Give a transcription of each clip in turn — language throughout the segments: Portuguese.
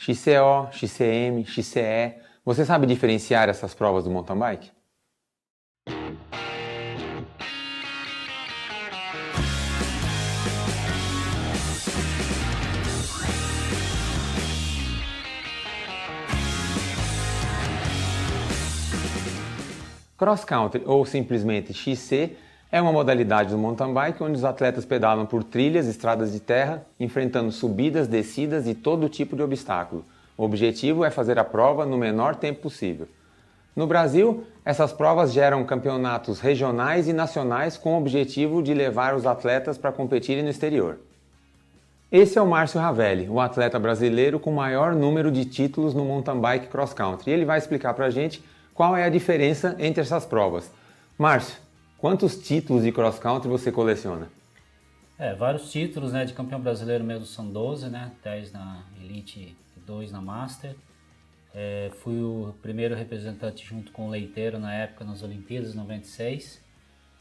XCO, XCM, XCE. Você sabe diferenciar essas provas do mountain bike? Cross Country, ou simplesmente XC, é uma modalidade do mountain bike onde os atletas pedalam por trilhas, estradas de terra, enfrentando subidas, descidas e todo tipo de obstáculo. O objetivo é fazer a prova no menor tempo possível. No Brasil, essas provas geram campeonatos regionais e nacionais com o objetivo de levar os atletas para competirem no exterior. Esse é o Márcio Ravelli, o atleta brasileiro com maior número de títulos no mountain bike cross country. E ele vai explicar para a gente qual é a diferença entre essas provas. Márcio, quantos títulos de cross country você coleciona? Vários títulos, né? De campeão brasileiro mesmo são 12, né? 10 na Elite e 2 na Master. Fui o primeiro representante junto com o Leiteiro na época nas Olimpíadas, 96.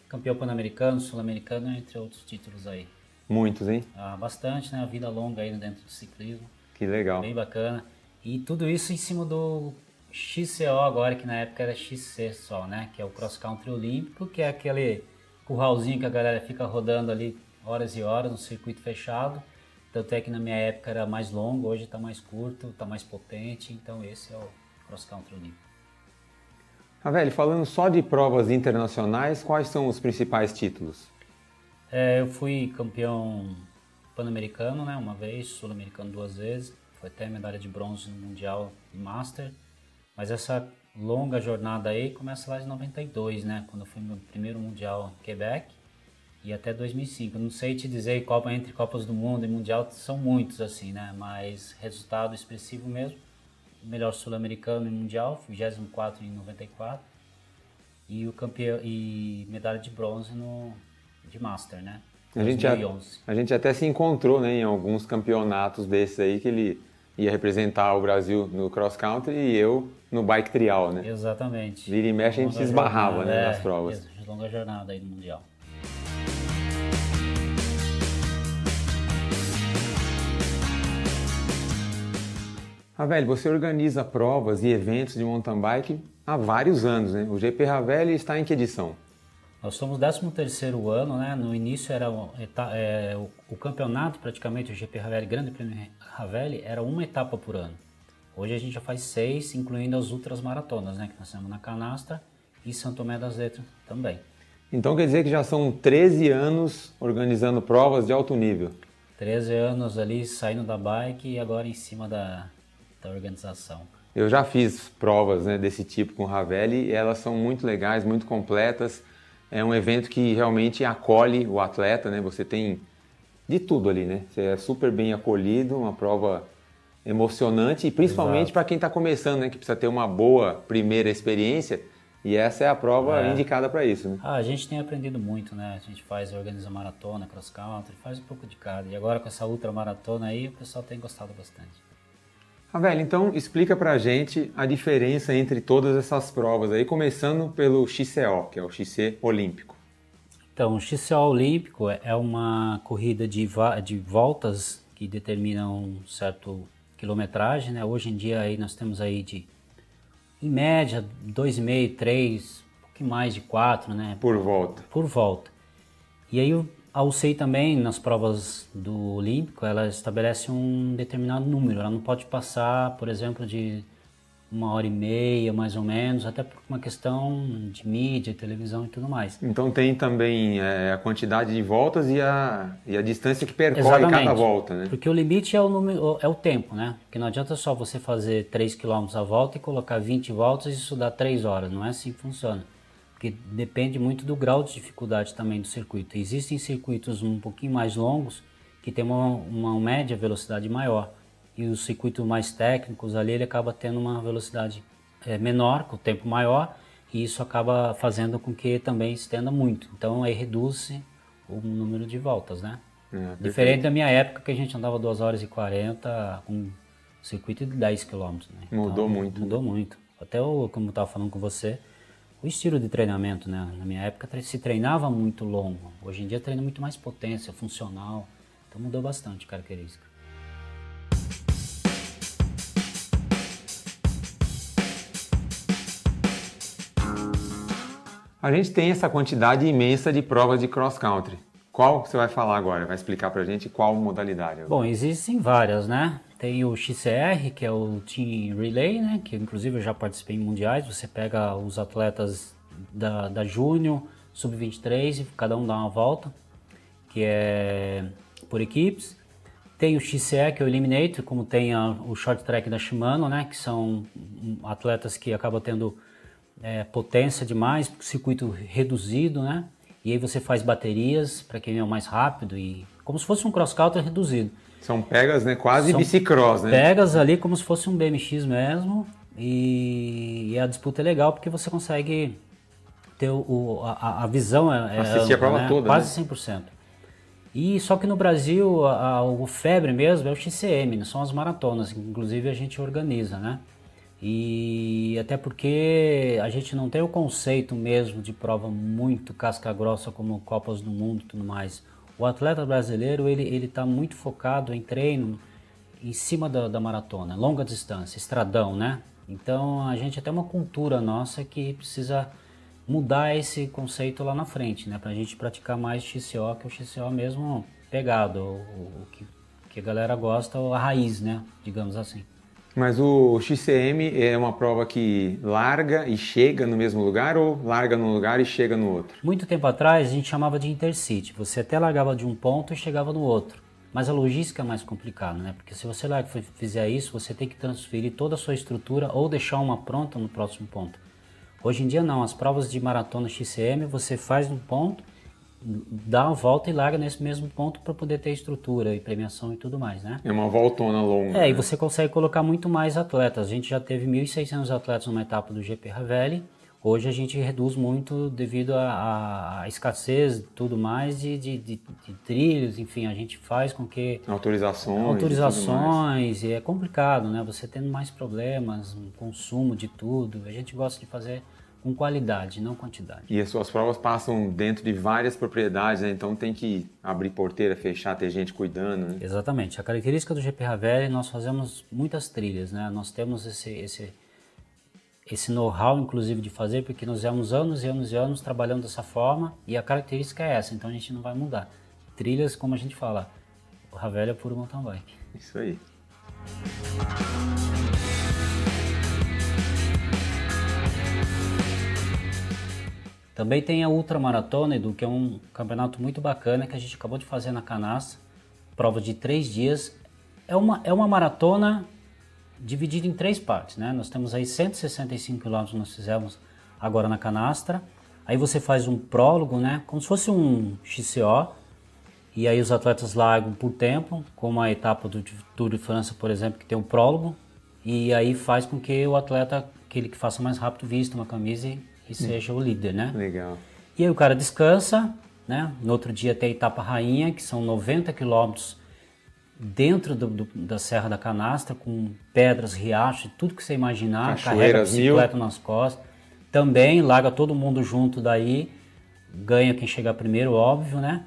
Campeão pan-americano, sul-americano, entre outros títulos aí. Muitos, hein? Bastante, né? A vida longa aí dentro do ciclismo. Que legal. Bem bacana. E tudo isso em cima do XCO agora, que na época era XC só, né? Que é o Cross Country Olímpico, que é aquele curralzinho que a galera fica rodando ali horas e horas no circuito fechado. Tanto é que na minha época era mais longo, hoje está mais curto, está mais potente. Então esse é o Cross Country Olímpico. Ravelli, falando só de provas internacionais, quais são os principais títulos? Eu fui campeão pan-americano, né? Uma vez, sul-americano 2 vezes. Foi até medalha de bronze no Mundial e Master. Mas essa longa jornada aí começa lá de 92, né? Quando eu fui no meu primeiro Mundial em Quebec e até 2005. Eu não sei te dizer entre Copas do Mundo e Mundial são muitos assim, né? Mas resultado expressivo mesmo. Melhor sul-americano e Mundial, 24 em 94. E o campeão e medalha de bronze de Master, né? 2011. A gente até se encontrou, né, em alguns campeonatos desses aí que ele ia representar o Brasil no cross country e eu no bike trial, né? Exatamente. Vira e mexe a gente se esbarrava, né, nas provas. Longa jornada aí no Mundial. Ravelli, você organiza provas e eventos de mountain bike há vários anos, né? O GP Ravelli está em que edição? Nós somos 13º ano, né? No início era o campeonato, praticamente o GP Ravelli, Grande Prêmio Ravelli, era uma etapa por ano. Hoje a gente já faz 6, incluindo as ultras maratonas, né? Que nós temos na Canastra e São Tomé das Letras também. Então quer dizer que já são 13 anos organizando provas de alto nível? 13 anos ali saindo da bike e agora em cima da organização. Eu já fiz provas, né, desse tipo com o Ravelli e elas são muito legais, muito completas. É um evento que realmente acolhe o atleta, né? Você tem de tudo ali, né? Você é super bem acolhido, uma prova emocionante e principalmente para quem está começando, né? Que precisa ter uma boa primeira experiência e essa é a prova indicada para isso, né? A gente tem aprendido muito, né? A gente organiza maratona, cross country, faz um pouco de cada. E agora com essa ultra maratona aí, o pessoal tem gostado bastante. Ravelli, então explica pra gente a diferença entre todas essas provas aí, começando pelo XCO, que é o XC Olímpico. Então, o XCO Olímpico é uma corrida de voltas que determinam certa quilometragem, né? Hoje em dia aí nós temos aí em média, 2,5, 3, um pouquinho mais de 4, né? Por volta. Por volta. E aí a UCI também, nas provas do Olímpico, ela estabelece um determinado número. Ela não pode passar, por exemplo, de 1h30, mais ou menos, até por uma questão de mídia, televisão e tudo mais. Então tem também a quantidade de voltas e a distância que percorre Exatamente. Cada volta, né? Porque o limite é o tempo, né? Porque não adianta só você fazer 3 km a volta e colocar 20 voltas e isso dá 3 horas. Não é assim que funciona. Porque depende muito do grau de dificuldade também do circuito. Existem circuitos um pouquinho mais longos que tem uma média velocidade maior. E os circuitos mais técnicos ali, ele acaba tendo uma velocidade menor, com o tempo maior, e isso acaba fazendo com que também estenda muito. Então aí reduz-se o número de voltas, né? Diferente da minha época, que a gente andava 2h40 com um circuito de 10 km. Né? Mudou muito. Mudou muito. Até como eu estava falando com você, o estilo de treinamento, né? Na minha época se treinava muito longo. Hoje em dia treina muito mais potência, funcional. Então mudou bastante a característica. A gente tem essa quantidade imensa de provas de cross country. Qual você vai falar agora? Vai explicar pra gente qual modalidade? Bom, existem várias, né? Tem o XCR, que é o Team Relay, né? Que inclusive eu já participei em mundiais. Você pega os atletas da Júnior, Sub-23 e cada um dá uma volta, que é por equipes. Tem o XCE, que é o Eliminator, como tem o Short Track da Shimano, né? Que são atletas que acabam tendo potência demais, circuito reduzido, né? E aí você faz baterias para quem é o mais rápido, e como se fosse um cross-country reduzido. São pegas, né? Quase bicicross, né? Pegas ali como se fosse um BMX mesmo, e a disputa é legal porque você consegue ter a visão. Assistir a prova, né? Toda, quase, né? 100%. E só que no Brasil o febre mesmo é o XCM, né? São as maratonas, que inclusive a gente organiza, né? E até porque a gente não tem o conceito mesmo de prova muito casca grossa como Copas do Mundo e tudo mais. O atleta brasileiro, ele está muito focado em treino em cima da maratona, longa distância, estradão, né? Então a gente tem uma cultura nossa que precisa mudar esse conceito lá na frente, né? Pra gente praticar mais XCO, que é o XCO mesmo pegado, o que a galera gosta, a raiz, né? Digamos assim. Mas o XCM é uma prova que larga e chega no mesmo lugar ou larga num lugar e chega no outro? Muito tempo atrás a gente chamava de intercity. Você até largava de um ponto e chegava no outro. Mas a logística é mais complicada, né? Porque se você fizer isso, você tem que transferir toda a sua estrutura ou deixar uma pronta no próximo ponto. Hoje em dia não, as provas de maratona XCM você faz um ponto, dá uma volta e larga nesse mesmo ponto para poder ter estrutura e premiação e tudo mais, né? É uma voltona longa. E você consegue colocar muito mais atletas. A gente já teve 1.600 atletas numa etapa do GP Ravelli. Hoje a gente reduz muito devido à escassez e tudo mais de trilhos, enfim, a gente faz com que... Autorizações, e é complicado, né? Você tendo mais problemas, um consumo de tudo, a gente gosta de fazer com qualidade, não quantidade. E as suas provas passam dentro de várias propriedades, né? Então tem que abrir porteira, fechar, ter gente cuidando, né? Exatamente. A característica do GP Ravelli, nós fazemos muitas trilhas, né? Nós temos esse know-how, inclusive, de fazer, porque nós temos anos e anos e anos trabalhando dessa forma, e a característica é essa, então a gente não vai mudar. Trilhas, como a gente fala, o Ravelli é puro mountain bike. Isso aí. Também tem a Ultramaratona, Edu, que é um campeonato muito bacana que a gente acabou de fazer na Canastra, prova de 3 dias. É uma maratona dividido em 3 partes, né? Nós temos aí 165 km nós fizemos agora na Canastra. Aí você faz um prólogo, né? Como se fosse um XCO. E aí os atletas largam por tempo, como a etapa do Tour de França, por exemplo, que tem um prólogo. E aí faz com que o atleta, aquele que faça mais rápido, vista uma camisa e seja o líder, né? Legal. E aí o cara descansa, né? No outro dia tem a etapa rainha, que são 90 quilômetros dentro da Serra da Canastra, com pedras, riachos, tudo que você imaginar, carrega a bicicleta nas costas. Também larga todo mundo junto daí, ganha quem chegar primeiro, óbvio, né?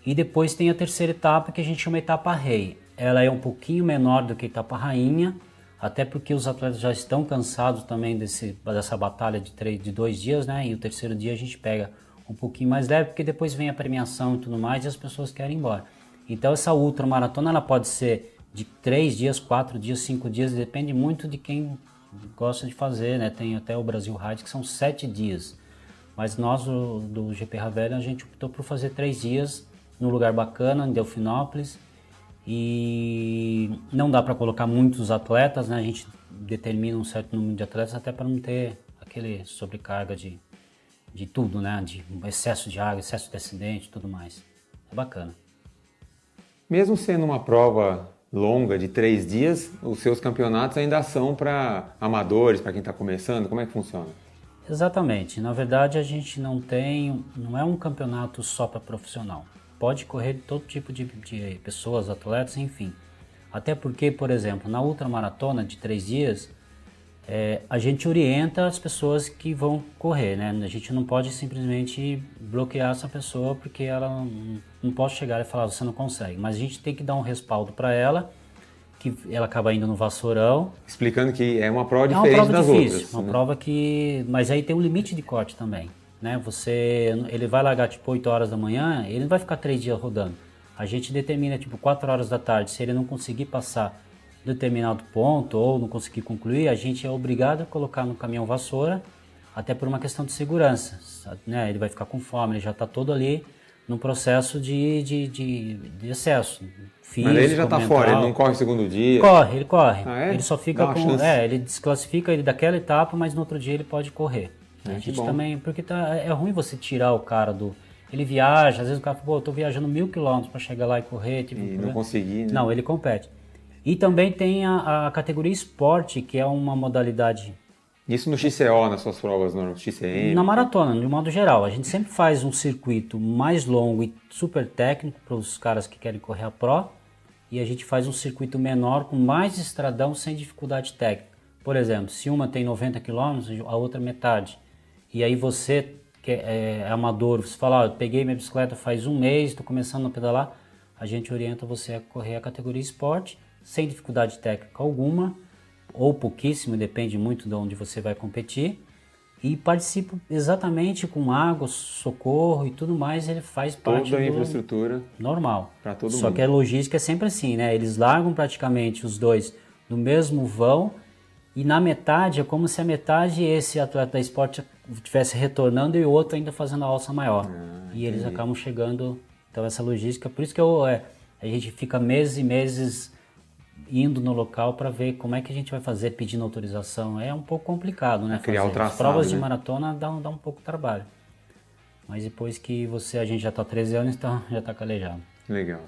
E depois tem a terceira etapa, que a gente chama etapa rei. Ela é um pouquinho menor do que a etapa rainha, até porque os atletas já estão cansados também dessa batalha de 2 dias, né? E o terceiro dia a gente pega um pouquinho mais leve, porque depois vem a premiação e tudo mais, e as pessoas querem ir embora. Então essa ultramaratona ela pode ser de 3 dias, 4 dias, 5 dias, depende muito de quem gosta de fazer, né? Tem até o Brasil Ride que são 7 dias. Mas nós do GP Ravelli a gente optou por fazer 3 dias num lugar bacana, em Delfinópolis. E não dá para colocar muitos atletas, né? A gente determina um certo número de atletas até para não ter aquele sobrecarga de tudo, né? De excesso de água, excesso de acidente e tudo mais. É bacana. Mesmo sendo uma prova longa de 3 dias, os seus campeonatos ainda são para amadores, para quem está começando? Como é que funciona? Exatamente. Na verdade, a gente não é um campeonato só para profissional. Pode correr todo tipo de pessoas, atletas, enfim. Até porque, por exemplo, na ultramaratona de 3 dias, a gente orienta as pessoas que vão correr, né? A gente não pode simplesmente bloquear essa pessoa porque ela não pode chegar e falar, você não consegue. Mas a gente tem que dar um respaldo para ela, que ela acaba indo no vassourão. Explicando que é uma prova diferente das outras. Uma prova que... Mas aí tem um limite de corte também. né? Ele vai largar tipo 8 horas da manhã, ele não vai ficar 3 dias rodando. A gente determina tipo 4 horas da tarde, se ele não conseguir passar determinado ponto ou não conseguir concluir, a gente é obrigado a colocar no caminhão vassoura, até por uma questão de segurança, né? Ele vai ficar com fome, ele já está todo ali num processo de excesso físico, Mas ele já está mental. fora, ele não corre o segundo dia? Ele corre. Ah, é? Ele só fica ele desclassifica ele daquela etapa, mas no outro dia ele pode correr. A gente também, porque é ruim você tirar o cara do... Ele viaja, às vezes o cara fala, pô, eu tô viajando 1.000 quilômetros para chegar lá e correr. Tipo, e não conseguir, né? Não, ele compete. E também tem a categoria esporte, que é uma modalidade... Isso no XCO, nas suas provas, no XCM? Na maratona, de modo geral. A gente sempre faz um circuito mais longo e super técnico para os caras que querem correr a Pro. E a gente faz um circuito menor com mais estradão sem dificuldade técnica. Por exemplo, se uma tem 90 km, a outra metade. E aí você, que é amador, você fala, eu peguei minha bicicleta faz um mês, estou começando a pedalar, a gente orienta você a correr a categoria esporte, sem dificuldade técnica alguma, ou pouquíssimo, depende muito de onde você vai competir, e participa exatamente com água, socorro e tudo mais, ele faz parte toda a infraestrutura normal. Para todo Só mundo. que a logística é sempre assim, né? Eles largam praticamente os dois no mesmo vão, e na metade é como se a metade esse atleta da esporte estivesse retornando e o outro ainda fazendo a alça maior. E eles acabam chegando, então essa logística, por isso que a gente fica meses e meses indo no local para ver como é que a gente vai fazer, pedindo autorização. É um pouco complicado, né? Criar o traçado, as provas de né? maratona dá um pouco de trabalho. Mas depois que a gente já está há 13 anos, então já está calejado. Legal.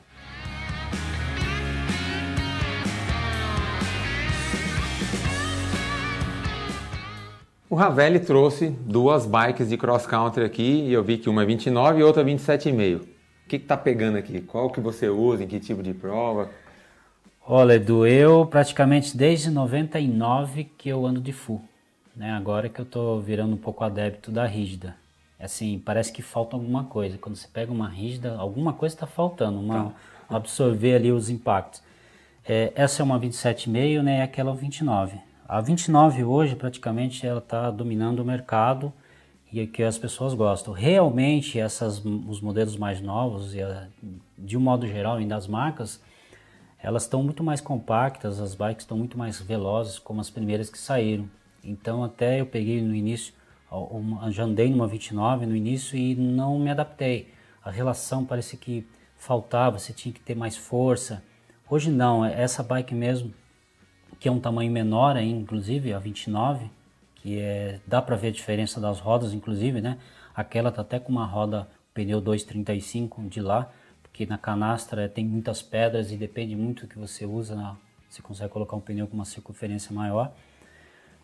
O Ravelli trouxe 2 bikes de cross country aqui e eu vi que uma é 29 e outra é 27,5. O que tá pegando aqui? Qual que você usa, em que tipo de prova? Olha, Edu, eu praticamente desde 99 que eu ando de full, né? Agora que eu tô virando um pouco adepto da rígida. Assim, parece que falta alguma coisa. Quando você pega uma rígida, alguma coisa está faltando, absorver ali os impactos. Essa é uma 27,5, né? E aquela é uma 29. A 29 hoje, praticamente, ela está dominando o mercado e é que as pessoas gostam. Realmente, os modelos mais novos, de um modo geral, ainda as marcas, elas estão muito mais compactas, as bikes estão muito mais velozes, como as primeiras que saíram. Então, até eu peguei no início, já andei numa 29 no início e não me adaptei. A relação parecia que faltava, você tinha que ter mais força. Hoje não, essa bike mesmo, que é um tamanho menor aí, inclusive, a 29, dá para ver a diferença das rodas, inclusive, né? Aquela tá até com uma roda, pneu 2,35 de lá, porque na canastra tem muitas pedras e depende muito do que você usa, você consegue colocar um pneu com uma circunferência maior.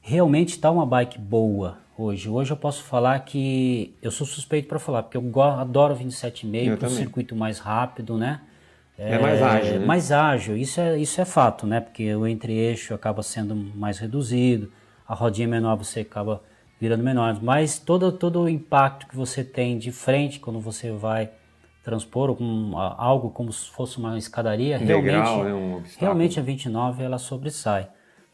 Realmente está uma bike boa hoje. Hoje eu posso falar que eu sou suspeito para falar, porque eu adoro 27,5 para um circuito mais rápido, né? É mais ágil, né? Mais ágil, isso é fato, né? Porque o entre-eixo acaba sendo mais reduzido, a rodinha menor você acaba virando menor, mas todo o impacto que você tem de frente quando você vai transpor algo como se fosse uma escadaria, realmente a 29 ela sobressai,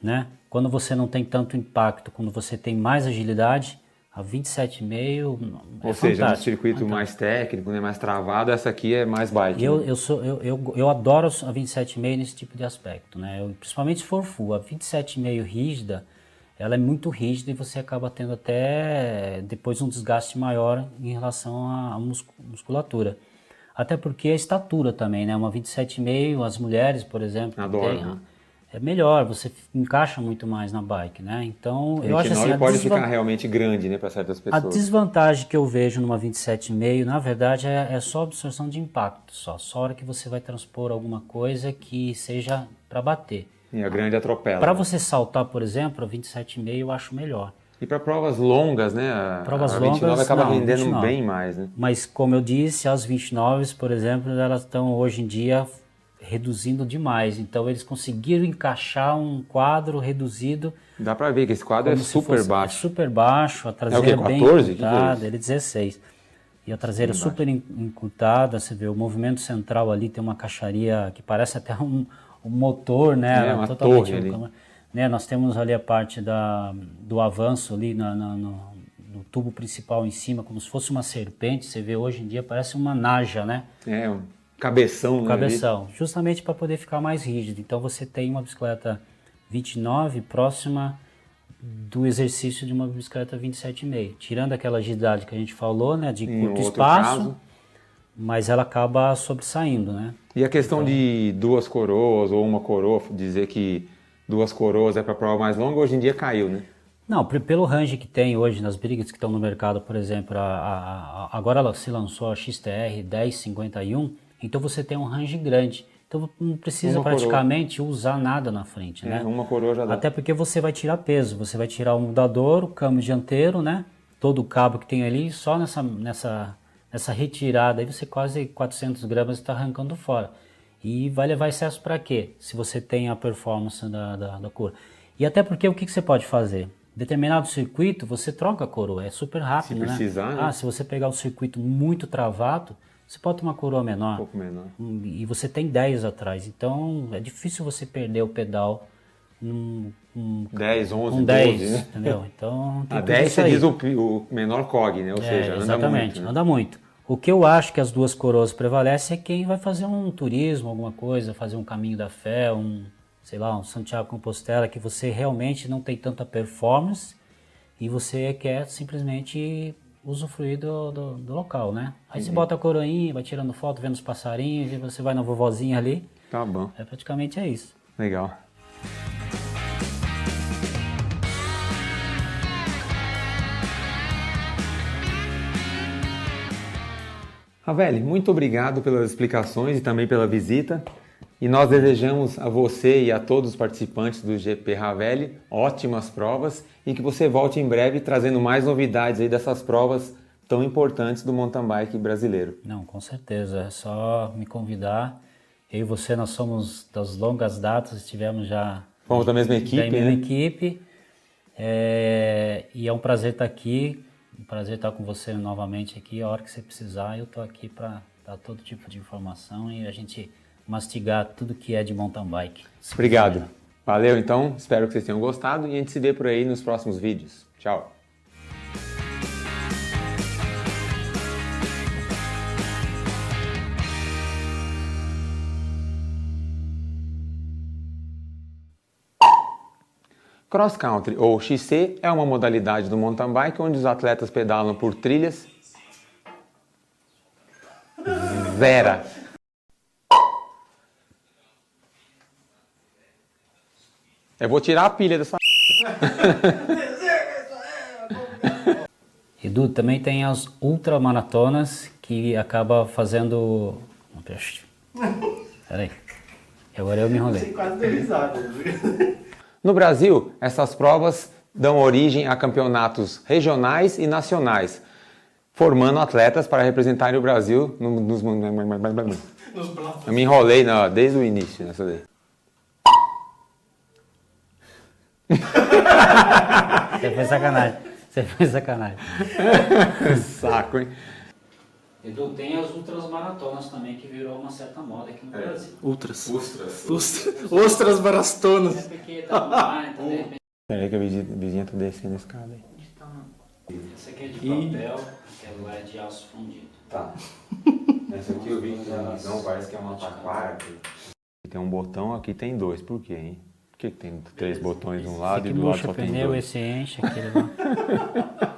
né? Quando você não tem tanto impacto, quando você tem mais agilidade, a 27,5 Ou seja, no circuito mais técnico, né, mais travado, essa aqui é mais bike. Eu adoro a 27,5 nesse tipo de aspecto, né? Principalmente se for full. A 27,5 rígida, ela é muito rígida e você acaba tendo até depois um desgaste maior em relação à musculatura. Até porque a estatura também, né? Uma 27,5, as mulheres, por exemplo, adoram, é melhor, você encaixa muito mais na bike, né? Então, eu acho assim, pode ficar realmente grande, né, para certas pessoas. A desvantagem que eu vejo numa 27,5, na verdade, é só absorção de impacto, só a hora que você vai transpor alguma coisa que seja para bater. E a grande atropela. Para você saltar, por exemplo, a 27,5 eu acho melhor. E para provas longas, né? A 29 acaba rendendo bem mais, né? Mas, como eu disse, as 29, por exemplo, elas estão hoje em dia reduzindo demais. Então, eles conseguiram encaixar um quadro reduzido. Dá para ver que esse quadro é super baixo. É super baixo, a traseira é o quê? 14? bem encurtada, ele é 16. E a traseira super encurtada, você vê o movimento central ali, tem uma caixaria que parece até um motor, né? Uma torre ali. Né? Nós temos ali a parte do avanço ali no no tubo principal em cima, como se fosse uma serpente. Você vê hoje em dia, parece uma naja, né? É, um cabeção, né? Cabeção, justamente para poder ficar mais rígido. Então você tem uma bicicleta 29 próxima do exercício de uma bicicleta 27,5. Tirando aquela agilidade que a gente falou, né? De Em curto outro espaço, caso. mas ela acaba sobressaindo, né? E a questão de 2 coroas ou uma coroa, dizer que 2 coroas é para prova mais longa, hoje em dia caiu, né? Não, pelo range que tem hoje nas brigas que estão no mercado, por exemplo, agora ela se lançou a XTR 1051, então você tem um range grande. Então não precisa praticamente usar nada na frente, né? Uma coroa já dá. Até porque você vai tirar peso, você vai tirar o mudador, o câmbio dianteiro, né? Todo o cabo que tem ali, só nessa retirada aí você quase 400 gramas está arrancando fora. E vai levar excesso para quê? Se você tem a performance da coroa. E até porque o que você pode fazer? Determinado circuito, você troca a coroa, é super rápido, Se precisar, né? Se você pegar o circuito muito travado, você pode ter uma coroa menor. Um pouco menor. E você tem 10 atrás, então é difícil você perder o pedal 10, 11, com 10, 12, né? entendeu? Então tem A tudo 10 isso você aí. diz o menor COG, né? Ou seja, anda exatamente, muito. Né? anda muito. O que eu acho que as 2 coroas prevalecem é quem vai fazer um turismo, alguma coisa, fazer um Caminho da Fé, sei lá, um Santiago Compostela, que você realmente não tem tanta performance e você quer simplesmente usufruir do local, né? Aí você bota a coroinha, vai tirando foto, vendo os passarinhos, e você vai na vovozinha ali. Tá bom. Praticamente é isso. Legal. Ravelli, muito obrigado pelas explicações e também pela visita. E nós desejamos a você e a todos os participantes do GP Ravelli ótimas provas e que você volte em breve trazendo mais novidades aí dessas provas tão importantes do mountain bike brasileiro. Não, com certeza. É só me convidar. Eu e você, nós somos das longas datas, estivemos já... Fomos da mesma equipe, da mesma equipe. E é um prazer estar aqui. Um prazer estar com você novamente aqui. A hora que você precisar, eu estou aqui para dar todo tipo de informação e a gente mastigar tudo que é de mountain bike. Obrigado. Valeu, então. Espero que vocês tenham gostado e a gente se vê por aí nos próximos vídeos. Tchau. Cross Country, ou XC, é uma modalidade do mountain bike onde os atletas pedalam por trilhas. Vera. Eu vou tirar a pilha dessa... Edu, também tem as ultramaratonas que acaba fazendo... Peraí. Agora eu me enrolei. Você quase deu risada. No Brasil, essas provas dão origem a campeonatos regionais e nacionais, formando atletas para representarem o Brasil nos... Eu me enrolei desde o início nessa daí. Você foi sacanagem. Você foi sacanagem. Saco, hein? Edu, tem as ultras maratonas também, que virou uma certa moda aqui no Brasil. Ultras. Ostras. Ostras barastonas. É porque tá no mar, então de repente... Peraí que a vizinha tá descendo a escada aí. Essa aqui é de papel, aquela é de aço fundido. Tá. Essa aqui eu vi que não parece que é uma taquara. Tem um botão, aqui tem 2. Por quê, hein? Por que tem 3 botões de um lado e do lado Esse aqui só tem murcha pneu, 2? esse enche, aquele lá.